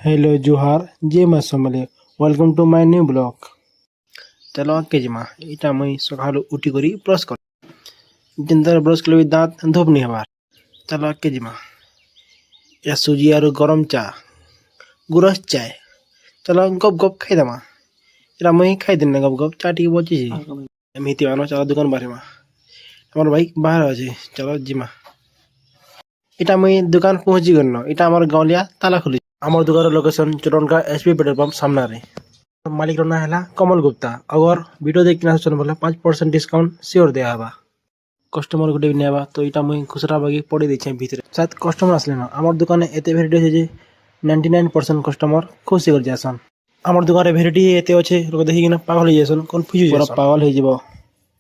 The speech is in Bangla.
हेलो जुहार जय माँ Samalei welcome to my new blog. चलो आगे जिमा इटा मुई सकालु उठी करी ब्रश कर जिंदर ब्रश कले दांत धोप नहीं हबार। चलो आगे जिमा या सुजी और गरम चा गुरस चाय चलो गप गप खाई दमा इटा मुई खाई दिन गप गप चा टी बची मिति मानो चलो दुकान बारे में हमार भाई बाहर আছে चलो जिमा इटा मुई दुकान पहुंची गनो इटा हमार गाँवलिया ताला खुली আমার দোকানের লোকেশন চুরনকা এসপি পেট্রোল পাম্প সামনে মালিক না হেলা কমল গুপ্তা अगर ভিডিও দেখি না আসছেন বলে 5% ডিসকাউন্ট সিওর দেয়া হবা কস্টমার গুটে নেবা তো এটা মুই খুচরা বাগি পড়ে দিছি ভিতরে সাত কস্টমার আসলে না আমার দোকানে এতে ভ্যারাইটি আছে যে 99% কস্টমার খুশি করে যাসন আমার দোকানে ভ্যারাইটি এতে আছে লোক দেখি না পাগল হয়ে যাসন কনফিউজ পুরো পাগল হয়ে যাব।